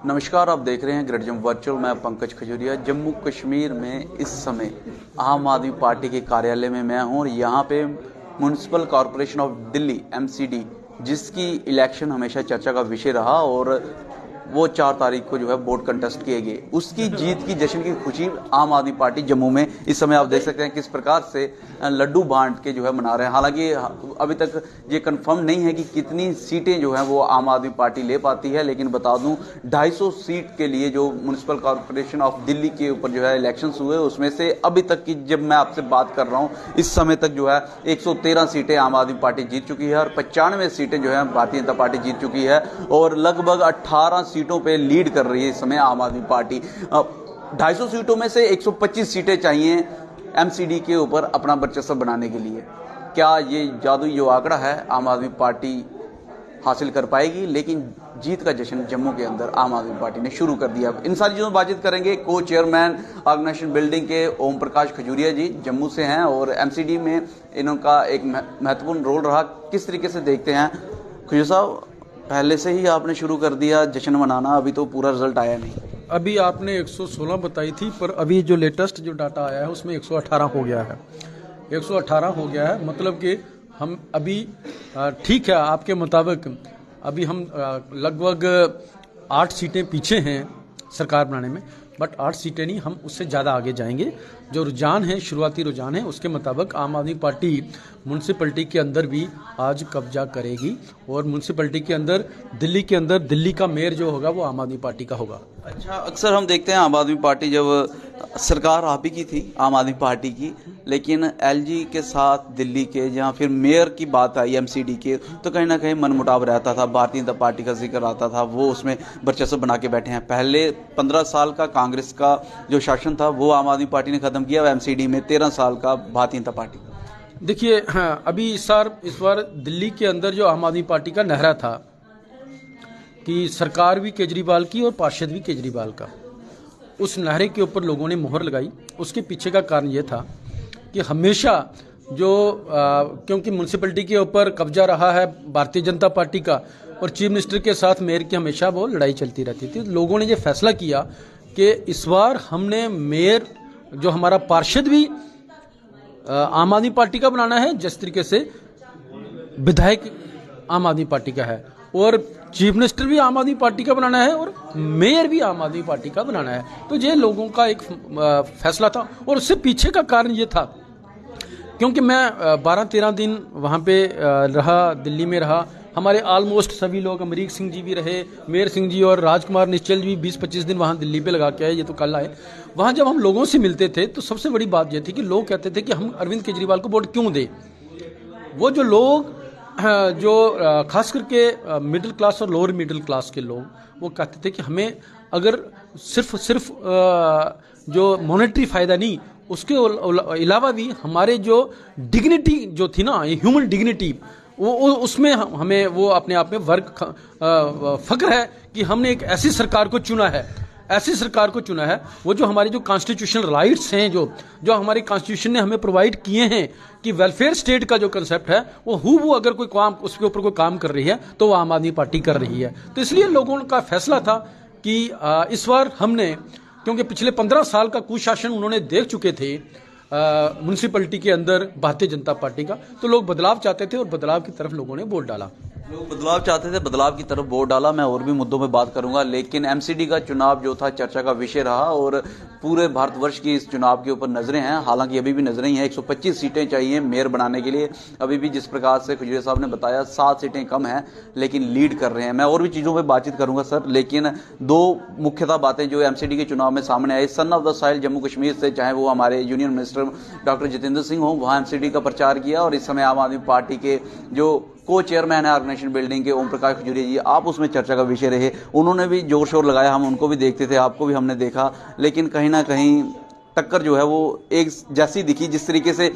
नमस्कार, आप देख रहे हैं ग्रेडजम वर्चुअल। मैं पंकज खजूरिया। जम्मू कश्मीर में इस समय आम आदमी पार्टी के कार्यालय में मैं हूं और यहां पे municipal corporation of Delhi MCD, जिसकी इलेक्शन हमेशा चर्चा का विषय रहा और वो 4 तारीख को जो है वोट कंटेस्ट किए गए, उसकी जीत की जश्न की खुशी आम आदमी पार्टी जम्मू में इस समय आप देख सकते हैं किस प्रकार से लड्डू बांट के जो है मना रहे हैं। हालांकि अभी तक ये कंफर्म नहीं है कि कितनी सीटें जो हैं वो आम आदमी पार्टी ले पाती है, लेकिन बता दूं 250 सीट के लिए जो म्युनिसिपल कॉरपोरेशन ऑफ दिल्ली के ऊपर जो है इलेक्शन हुए, उसमें से अभी तक की जब मैं आपसे बात कर रहा हूं इस समय तक जो है 113 सीटें आम आदमी पार्टी जीत चुकी है और 95 सीटें जो है भारतीय जनता पार्टी जीत चुकी है और लगभग 18 सीटों पे लीड कर रही है इस समय आम आदमी पार्टी। 250 सीटों में से 125 सीटें चाहिए MCD के ऊपर अपना वर्चस्व बनाने के लिए। क्या ये जादुई जो आंकड़ा है आम आदमी पार्टी हासिल कर पाएगी? लेकिन जीत का जश्न जम्मू के अंदर आम आदमी पार्टी ने शुरू कर दिया। इन सारी चीज़ों में बातचीत करेंगे। को चेयरमैन ऑर्गेनाइजेशन बिल्डिंग के ओम प्रकाश खजूरिया जी जम्मू से हैं और MCD में इनका एक महत्वपूर्ण रोल रहा। किस तरीके से देखते हैं खजूर साहब? पहले से ही आपने शुरू कर दिया जश्न मनाना, अभी तो पूरा रिजल्ट आया नहीं। अभी आपने 116 बताई थी, पर अभी जो लेटेस्ट जो डाटा आया है उसमें 118 हो गया है। 118 हो गया है, मतलब कि हम अभी ठीक है आपके मुताबिक अभी हम लगभग 8 सीटें पीछे हैं सरकार बनाने में, बट 8 सीटें नहीं, हम उससे ज़्यादा आगे जाएंगे। जो रुझान है, शुरुआती रुझान है, उसके मुताबिक आम आदमी पार्टी म्यूनसिपलिटी के अंदर भी आज कब्जा करेगी और म्यूनसिपलिटी के अंदर दिल्ली का मेयर जो होगा वो आम आदमी पार्टी का होगा। अच्छा, अक्सर हम देखते हैं आम आदमी पार्टी जब सरकार आप ही की थी आम आदमी पार्टी की, लेकिन LG के साथ दिल्ली के जहाँ फिर मेयर की बात आई MCD के, तो कहीं ना कहीं मनमुटाव रहता था। भारतीय जनता पार्टी का जिक्र आता था, वो उसमें वर्चस्व बना के बैठे हैं। पहले 15 साल का कांग्रेस का जो शासन था वो आम आदमी पार्टी ने खत्म किया, MCD में 13 साल का भारतीय जनता पार्टी। देखिए, हाँ, अभी इस बार दिल्ली के अंदर जो आम आदमी पार्टी का नहरा था कि सरकार भी केजरीवाल की और पार्षद भी केजरीवाल का, उस नहरे के ऊपर लोगों ने मोहर लगाई। उसके पीछे का कारण ये था कि हमेशा जो क्योंकि म्यूनसिपलिटी के ऊपर कब्जा रहा है भारतीय जनता पार्टी का और चीफ मिनिस्टर के साथ मेयर की हमेशा वो लड़ाई चलती रहती थी। लोगों ने ये फैसला किया कि इस बार हमने मेयर जो हमारा पार्षद भी आम आदमी पार्टी का बनाना है, जिस तरीके से विधायक आम आदमी पार्टी का है, और चीफ मिनिस्टर भी आम आदमी पार्टी का बनाना है और मेयर भी आम आदमी पार्टी का बनाना है। तो ये लोगों का एक फैसला था और उससे पीछे का कारण ये था क्योंकि मैं 12-13 दिन वहाँ पे रहा, दिल्ली में रहा। हमारे ऑलमोस्ट सभी लोग, अमरीक सिंह जी भी रहे, मेयर सिंह जी और राजकुमार निश्चल जी 20-25 दिन वहाँ दिल्ली पे लगा के आए, ये तो कल आए। वहाँ जब हम लोगों से मिलते थे तो सबसे बड़ी बात ये थी कि लोग कहते थे कि हम अरविंद केजरीवाल को वोट क्यों दें। वो जो लोग जो खास करके मिडिल क्लास और लोअर मिडिल क्लास के लोग, वो कहते थे कि हमें अगर सिर्फ जो मॉनेटरी फ़ायदा नहीं, उसके अलावा भी हमारे जो डिग्निटी जो थी ना, ह्यूमन डिग्निटी, वो उसमें हमें वो अपने आप में फख्र है कि हमने एक ऐसी सरकार को चुना है, वो जो हमारी जो कॉन्स्टिट्यूशनल राइट्स हैं, जो हमारी कॉन्स्टिट्यूशन ने हमें प्रोवाइड किए हैं कि वेलफेयर स्टेट का जो कंसेप्ट है वो अगर कोई काम उसके ऊपर कोई काम कर रही है तो वो आम आदमी पार्टी कर रही है। तो इसलिए लोगों का फैसला था कि इस बार हमने, क्योंकि पिछले 15 साल का कुशासन उन्होंने देख चुके थे म्यूनसिपलिटी के अंदर भारतीय जनता पार्टी का, तो लोग बदलाव चाहते थे और बदलाव की तरफ लोगों ने वोट डाला। लोग बदलाव चाहते थे, बदलाव की तरफ वोट डाला। मैं और भी मुद्दों पे बात करूंगा, लेकिन MCD का चुनाव जो था चर्चा का विषय रहा और पूरे भारतवर्ष की इस चुनाव के ऊपर नजरें हैं। हालांकि अभी भी नजरें ही हैं। 125 सीटें चाहिए मेयर बनाने के लिए। अभी भी जिस प्रकार से खजूरिया साहब ने बताया 7 सीटें कम हैं, लेकिन लीड कर रहे हैं। मैं और भी चीज़ों पर बातचीत करूंगा सर, लेकिन 2 मुख्यतः बातें जो MCD के चुनाव में सामने आई, son of the soil Jammu Kashmir से, चाहे वो हमारे union minister doctor Jitendra Singh हो, वहाँ MCD का प्रचार किया और इस समय आम आदमी पार्टी के जो को चेयरमैन है ऑर्गेनाइजेशन बिल्डिंग के ओम प्रकाश खजूरिया जी, आप उसमें चर्चा का विषय रहे। उन्होंने भी जोर शोर लगाया, हम उनको भी देखते थे, आपको भी हमने देखा, लेकिन कहीं ना कहीं टक्कर जो है वो एक जैसी दिखी। जिस तरीके से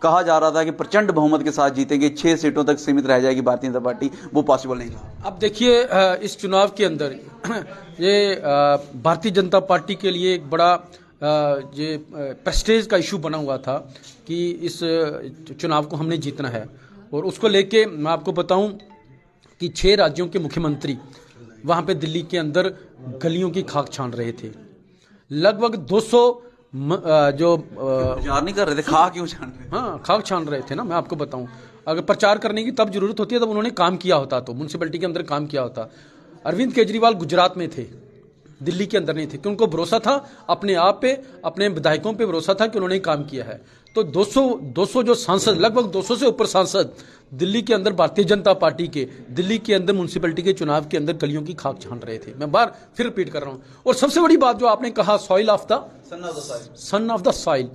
कहा जा रहा था कि प्रचंड बहुमत के साथ जीतेंगे, 6 सीटों तक सीमित रह जाएगी भारतीय जनता पार्टी, वो पॉसिबल नहीं था। अब देखिए, इस चुनाव के अंदर ये भारतीय जनता पार्टी के लिए एक बड़ा ये प्रेस्टेज का इशू बना हुआ था कि इस चुनाव को हमने जीतना है। और उसको लेके मैं आपको बताऊं कि 6 राज्यों के मुख्यमंत्री वहाँ पे दिल्ली के अंदर गलियों की खाक छान रहे थे। लगभग 200 प्रचार नहीं कर रहे थे, खा क्यों छान रहे? हाँ, खाक छान रहे थे ना। मैं आपको बताऊं, अगर प्रचार करने की तब जरूरत होती है तब उन्होंने काम किया होता, तो म्यूनसिपैलिटी के अंदर काम किया होता। अरविंद केजरीवाल गुजरात में थे, दिल्ली के अंदर नहीं थे, कि उनको भरोसा था अपने आप पे, अपने विधायकों पे भरोसा था कि उन्होंने काम किया है। तो 200 जो सांसद, लगभग 200 से ऊपर सांसद दिल्ली के अंदर भारतीय जनता पार्टी के, दिल्ली के अंदर म्यूनसिपैलिटी के चुनाव के अंदर गलियों की खाक छान रहे थे। मैं बार फिर रिपीट कर रहा हूं। और सबसे बड़ी बात जो आपने कहा, soil of the son of the soil,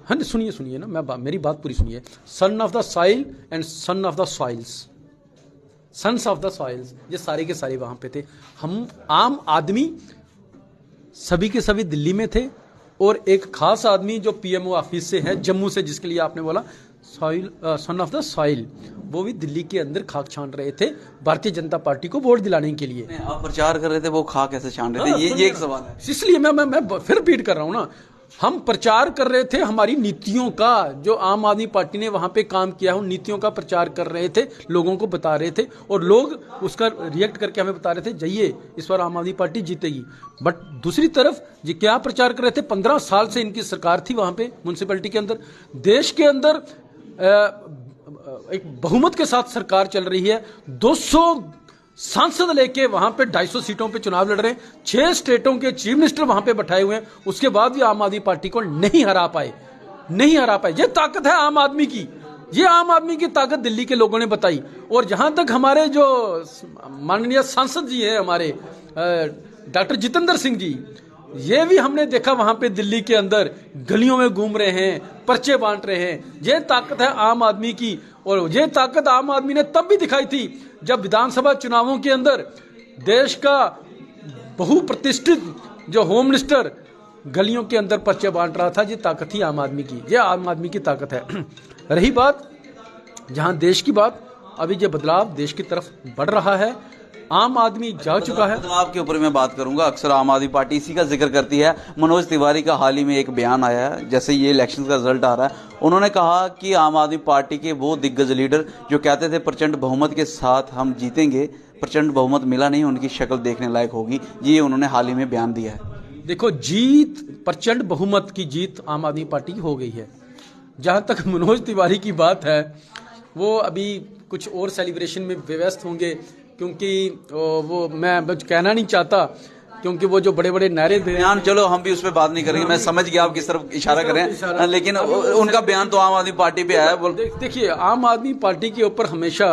हाँ सुनिए ना, मेरी बात पूरी सुनिए। Son of the soil and son of the soils, sons of the soils, ये सारे के सारे वहां पे थे। हम आम आदमी सभी के सभी दिल्ली में थे, और एक खास आदमी जो पीएमओ ऑफिस से है, जम्मू से, जिसके लिए आपने बोला soil, sun of the soil, वो भी दिल्ली के अंदर खाक छान रहे थे भारतीय जनता पार्टी को वोट दिलाने के लिए। आप प्रचार कर रहे थे, वो खाक कैसे छान रहे थे? ये एक सवाल है। इसलिए मैं फिर रिपीट कर रहा हूं ना, हम प्रचार कर रहे थे हमारी नीतियों का, जो आम आदमी पार्टी ने वहां पे काम किया है उन नीतियों का प्रचार कर रहे थे, लोगों को बता रहे थे, और लोग उसका रिएक्ट करके हमें बता रहे थे जाइए इस बार आम आदमी पार्टी जीतेगी। बट दूसरी तरफ ये क्या प्रचार कर रहे थे, 15 साल से इनकी सरकार थी वहां पे म्यूनसिपैलिटी के अंदर, देश के अंदर एक बहुमत के साथ सरकार चल रही है, 200 सांसद लेके वहां पे 250 सीटों पे चुनाव लड़ रहे हैं, 6 स्टेटों के चीफ मिनिस्टर वहां पे बैठाए हुए हैं, उसके बाद भी आम आदमी पार्टी को नहीं हरा पाए। ये ताकत है आम आदमी की, ये आम आदमी की ताकत दिल्ली के लोगों ने बताई। और जहां तक हमारे जो माननीय सांसद जी हैं, हमारे डॉक्टर जितेंद्र सिंह जी, ये भी हमने देखा वहां पे दिल्ली के अंदर गलियों में घूम रहे हैं, पर्चे बांट रहे हैं। ये ताकत है आम आदमी की, और ये ताकत आम आदमी ने तब भी दिखाई थी जब विधानसभा चुनावों के अंदर देश का बहुप्रतिष्ठित जो होम मिनिस्टर गलियों के अंदर पर्चे बांट रहा था। ये ताकत ही आम आदमी की, ये आम आदमी की ताकत है। रही बात जहां देश की बात, अभी ये बदलाव देश की तरफ बढ़ रहा है, आम आदमी जा चुका है। बदलाव के ऊपर मैं बात करूंगा, अक्सर आम आदमी पार्टी इसी का जिक्र करती है। मनोज तिवारी का हाल ही में एक बयान आया है, जैसे ये इलेक्शन का रिजल्ट आ रहा है, उन्होंने कहा कि आम आदमी पार्टी के वो दिग्गज लीडर जो कहते थे प्रचंड बहुमत के साथ हम जीतेंगे, प्रचंड बहुमत मिला नहीं, उनकी शक्ल देखने लायक होगी। ये उन्होंने हाल ही में बयान दिया है। देखो, जीत, प्रचंड बहुमत की जीत आम आदमी पार्टी की हो गई है। जहां तक मनोज तिवारी की बात है, वो अभी कुछ और सेलिब्रेशन में व्यस्त होंगे, क्योंकि वो मैं कहना नहीं चाहता, क्योंकि वो जो बड़े बड़े नारे दे बयान, चलो हम भी उस पर बात नहीं करेंगे, मैं समझ गया आप किस तरफ इशारा कर रहे हैं, लेकिन उनका बयान तो आम आदमी पार्टी पे आया। देखिए, आम आदमी पार्टी के ऊपर हमेशा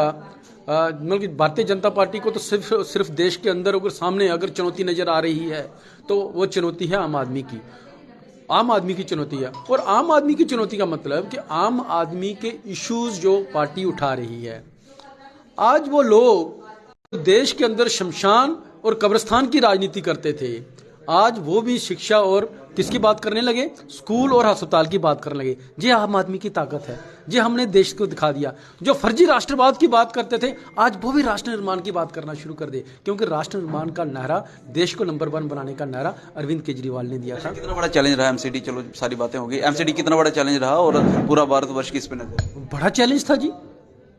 मतलब भारतीय जनता पार्टी को तो सिर्फ देश के अंदर अगर सामने अगर चुनौती नजर आ रही है तो वो चुनौती है आम आदमी की, आम आदमी की चुनौती है। और आम आदमी की चुनौती का मतलब कि आम आदमी के इश्यूज जो पार्टी उठा रही है, आज वो लोग देश के अंदर शमशान और कब्रिस्तान की राजनीति करते थे, आज वो भी शिक्षा और किसकी बात करने लगे, स्कूल और अस्पताल की बात करने लगे। ये आम आदमी की ताकत है, ये हमने देश को दिखा दिया। जो फर्जी राष्ट्रवाद की बात करते थे, आज वो भी राष्ट्र निर्माण की बात करना शुरू कर दे, क्योंकि राष्ट्र निर्माण का नारा, देश को नंबर 1 बनाने का नारा अरविंद केजरीवाल ने दिया था। कितना बड़ा चैलेंज रहा एमसीडी, चलो सारी बातें होगी, एमसीडी कितना बड़ा चैलेंज रहा और पूरा भारतवर्ष की इस पे नजर? बड़ा चैलेंज था जी,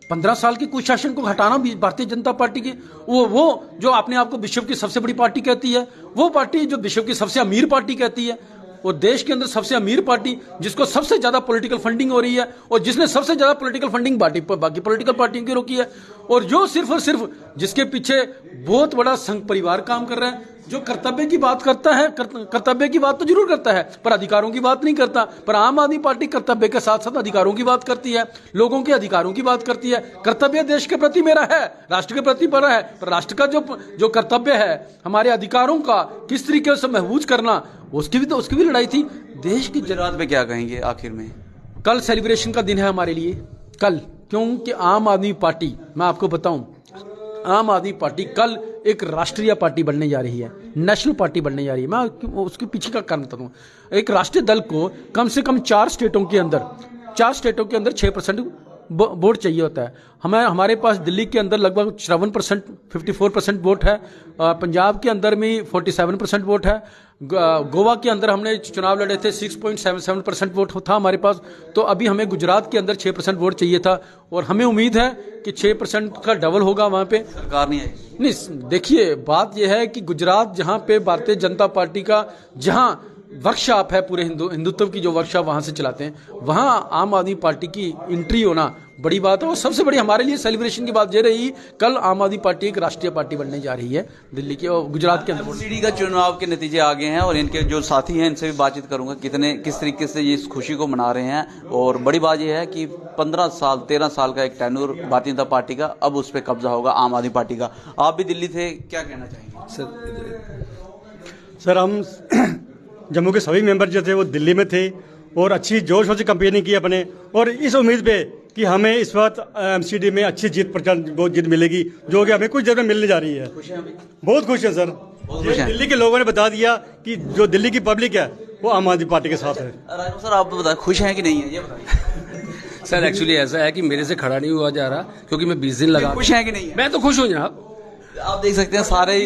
15 साल के कुशासन को हटाना भी भारतीय जनता पार्टी की, वो जो अपने आप को विश्व की सबसे बड़ी पार्टी कहती है, वो पार्टी जो विश्व की सबसे अमीर पार्टी कहती है, और देश के अंदर सबसे अमीर पार्टी जिसको सबसे ज्यादा पॉलिटिकल फंडिंग हो रही है, और जिसने सबसे ज्यादा पॉलिटिकल फंडिंग बाकी पॉलिटिकल पार्टियों की रोकी है, और जो सिर्फ और सिर्फ जिसके पीछे बहुत बड़ा संघ परिवार काम कर रहा है, जो कर्तव्य की बात करता है, कर्तव्य की बात तो जरूर करता है पर अधिकारों की बात नहीं करता। पर आम आदमी पार्टी कर्तव्य के साथ साथ अधिकारों की बात करती है, लोगों के अधिकारों की बात करती है। कर्तव्य देश के प्रति मेरा है, राष्ट्र के प्रति पर है, पर राष्ट्र का जो कर्तव्य है, हमारे अधिकारों का किस तरीके से महफूज करना, उसकी भी लड़ाई थी। देश की गुजरात पे क्या कहेंगे आखिर में? कल सेलिब्रेशन का दिन है हमारे लिए, कल, क्योंकि आम आदमी पार्टी, मैं आपको बताऊं, आम आदमी पार्टी कल एक राष्ट्रीय पार्टी बनने जा रही है, नेशनल पार्टी बनने जा रही है। मैं उसके पीछे का कारण बताता हूं। एक राष्ट्रीय दल को कम से कम 4 स्टेटों के अंदर 6% वोट चाहिए होता है। हमारे पास दिल्ली के अंदर लगभग 53%, 54% वोट है, पंजाब के अंदर में 47% वोट है, गोवा के अंदर हमने चुनाव लड़े थे 6.77% वोट था हमारे पास। तो अभी हमें गुजरात के अंदर 6% वोट चाहिए था और हमें उम्मीद है कि 6% का डबल होगा वहाँ पे। सरकार नहीं आई। नहीं, देखिए बात यह है कि गुजरात जहाँ पे भारतीय जनता पार्टी का जहाँ वर्कशॉप है, पूरे हिंदुत्व की जो वर्कशॉप वहाँ से चलाते हैं, वहाँ आम आदमी पार्टी की एंट्री होना बड़ी बात है। और सबसे बड़ी हमारे लिए सेलिब्रेशन की बात ये रही, कल आम आदमी पार्टी एक राष्ट्रीय पार्टी बनने जा रही है दिल्ली के और गुजरात के अंदर। एमसीडी का चुनाव के नतीजे आ गए हैं और इनके जो साथी हैं इनसे भी बातचीत करूंगा किस तरीके से ये इस खुशी को मना रहे हैं। और बड़ी बात यह है कि 13 साल का एक टेन्योर भारतीय जनता पार्टी का, अब उस पर कब्जा होगा आम आदमी पार्टी का। आप भी दिल्ली थे, क्या कहना चाहेंगे? सर हम जम्मू के सभी मेंबर जो थे वो दिल्ली में थे और अच्छी जोर शोर से कंपेनिंग की अपने, और इस उम्मीद पे कि हमें इस वक्त एमसीडी में अच्छी जीत मिलेगी, जो कि हमें कुछ देर में मिलने जा रही है। बहुत खुश है सर। दिल्ली के लोगों ने बता दिया कि जो दिल्ली की पब्लिक है वो आम आदमी पार्टी के साथ है। राजू सर, आप बताएं खुश हैं कि नहीं है, ये बताएं। सर एक्चुअली ऐसा है कि मेरे से खड़ा नहीं हुआ जा रहा क्योंकि मैं 20 दिन लगा। खुश हैं कि नहीं है? मैं तो खुश हूँ जनाब। आप देख सकते हैं सारे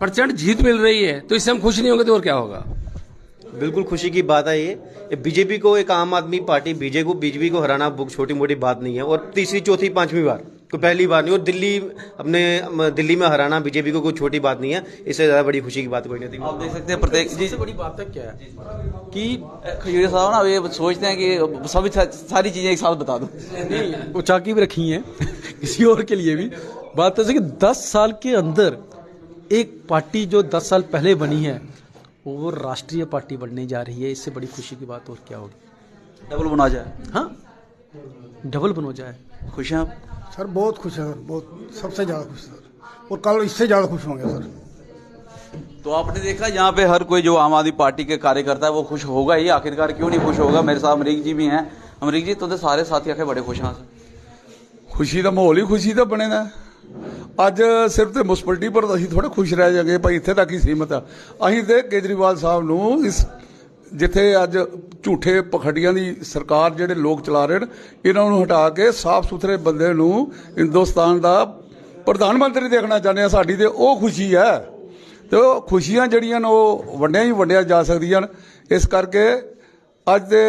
% जीत मिल रही है, तो इससे हम खुश नहीं होंगे तो और क्या होगा। बिल्कुल खुशी की बात है ये बीजेपी को, एक आम आदमी पार्टी बीजेपी को हराना छोटी मोटी बात नहीं है। और तीसरी चौथी पांचवी बार, कोई पहली बार नहीं। और दिल्ली में हराना बीजेपी को कोई छोटी बात नहीं है। इससे ज्यादा बड़ी खुशी की बात कोई नहीं थी। आप देख सकते हैं प्रत्येक सबसे बड़ी बात है क्या है कि खजूरिया साहब ना ये सोचते हैं कि सभी सारी चीजें एक साथ बता दो। नहीं, वो चाकी भी रखी है किसी और के लिए भी। बात ऐसे कि 10 साल के अंदर एक पार्टी जो 10 साल पहले बनी है वो राष्ट्रीय पार्टी बनने जा रही है। इससे बड़ी खुशी की बात और क्या होगी। डबल बना जाए। हाँ, डबल बन हो जाए। खुश हैं आप? सर बहुत खुश है सर, बहुत, सबसे ज़्यादा खुश सर, और कल इससे ज़्यादा खुश होंगे सर। तो आपने देखा यहाँ पे हर कोई जो आम आदमी पार्टी के कार्यकर्ता है वो खुश होगा ही। आखिरकार क्यों नहीं खुश होगा। मेरे साथ अमरीक जी भी हैं। अमरीक जी, तो सारे साथी आके बड़े खुश हैं। खुशी ਦਾ ਮਾਹੌਲ ਹੀ ਖੁਸ਼ੀ ਦਾ ਬਣੇਗਾ। ਅੱਜ ਸਿਰਫ ਤੇ ਮੁਸਪਲਟੀ ਪਰ ਅਸੀਂ ਥੋੜੇ ਖੁਸ਼ ਰਹਿ ਜਾਗੇ ਭਾਈ, ਇੱਥੇ ਤੱਕ ਹੀ ਸੀਮਤ ਆ। ਅਸੀਂ ਤੇ ਕੇਜਰੀਵਾਲ ਸਾਹਿਬ ਨੂੰ ਇਸ ਜਿੱਥੇ ਅੱਜ ਝੂਠੇ ਪਖੜੀਆਂ ਦੀ ਸਰਕਾਰ ਜਿਹੜੇ ਲੋਕ ਚਲਾ ਰਹੇ ਨੇ, ਇਹਨਾਂ ਨੂੰ ਹਟਾ ਕੇ ਸਾਫ਼ ਸੁਥਰੇ ਬੰਦੇ ਨੂੰ ਹਿੰਦੁਸਤਾਨ ਦਾ ਪ੍ਰਧਾਨ ਮੰਤਰੀ ਦੇਖਣਾ ਚਾਹੁੰਦੇ ਆ। ਸਾਡੀ ਤੇ ਉਹ ਖੁਸ਼ੀ ਹੈ ਤੇ ਉਹ ਖੁਸ਼ੀਆਂ ਜਿਹੜੀਆਂ ਨੇ ਉਹ ਵੰਡਿਆ ਹੀ ਵੰਡਿਆ ਜਾ ਸਕਦੀਆਂ ਨੇ। ਇਸ ਕਰਕੇ ਅੱਜ ਦੇ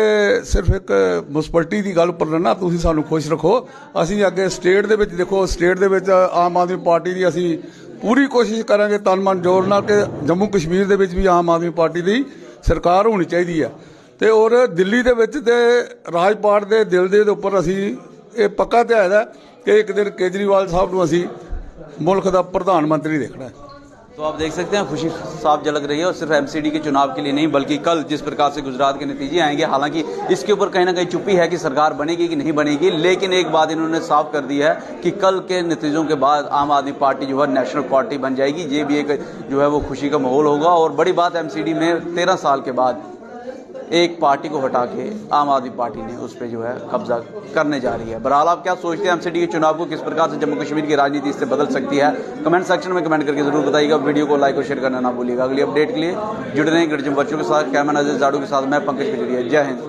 ਸਿਰਫ ਇੱਕ ਮੁਸਪਲਟੀ ਦੀ ਗੱਲ ਉੱਪਰ ਨਾ ਤੁਸੀਂ ਸਾਨੂੰ ਖੁਸ਼ ਰੱਖੋ। ਅਸੀਂ ਅੱਗੇ ਸਟੇਟ ਦੇ ਵਿੱਚ ਦੇਖੋ, ਸਟੇਟ ਦੇ ਵਿੱਚ ਆਮ ਆਦਮੀ ਪਾਰਟੀ ਦੀ ਅਸੀਂ ਪੂਰੀ ਕੋਸ਼ਿਸ਼ ਕਰਾਂਗੇ ਤਨ ਮਨ ਜੋਰ ਨਾਲ ਕਿ ਜੰਮੂ ਕਸ਼ਮੀਰ ਦੇ ਵਿੱਚ ਵੀ ਆਮ ਆਦਮੀ ਪਾਰਟੀ ਦੀ ਸਰਕਾਰ ਹੋਣੀ ਚਾਹੀਦੀ ਹੈ। ਤੇ ਔਰ ਦਿੱਲੀ ਦੇ ਵਿੱਚ ਤੇ ਰਾਜਪਾਟ ਦੇ ਦਿਲ ਦੇ ਉੱਪਰ ਅਸੀਂ ਇਹ ਪੱਕਾ ਧਿਆਇਆ ਹੈ ਕਿ ਇੱਕ ਦਿਨ ਕੇਜਰੀਵਾਲ ਸਾਹਿਬ ਨੂੰ ਅਸੀਂ ਮੁਲਕ ਦਾ ਪ੍ਰਧਾਨ ਮੰਤਰੀ ਦੇਖਣਾ ਹੈ। तो आप देख सकते हैं खुशी साफ झलक रही है। और सिर्फ एमसीडी के चुनाव के लिए नहीं बल्कि कल जिस प्रकार से गुजरात के नतीजे आएंगे, हालांकि इसके ऊपर कहीं ना कहीं चुप्पी है कि सरकार बनेगी कि नहीं बनेगी, लेकिन एक बात इन्होंने साफ कर दी है कि कल के नतीजों के बाद आम आदमी पार्टी जो है नेशनल पार्टी बन जाएगी। ये भी एक जो है वो खुशी का माहौल होगा। और बड़ी बात एमसीडी में 13 साल के बाद एक पार्टी को हटा के आम आदमी पार्टी ने उस पर जो है कब्जा करने जा रही है। बहरहाल आप क्या सोचते हैं एमसीडी के चुनाव को किस प्रकार से जम्मू कश्मीर की राजनीति इससे बदल सकती है? कमेंट सेक्शन में कमेंट करके जरूर बताइएगा। वीडियो को लाइक और शेयर करना ना भूलिएगा। अगली अपडेट के लिए जुड़े रहें ग्रेड जम वर्चुअल के साथ। कैमरा नजर जाड़ू के साथ मैं पंकज खजूरिया। जय हिंद।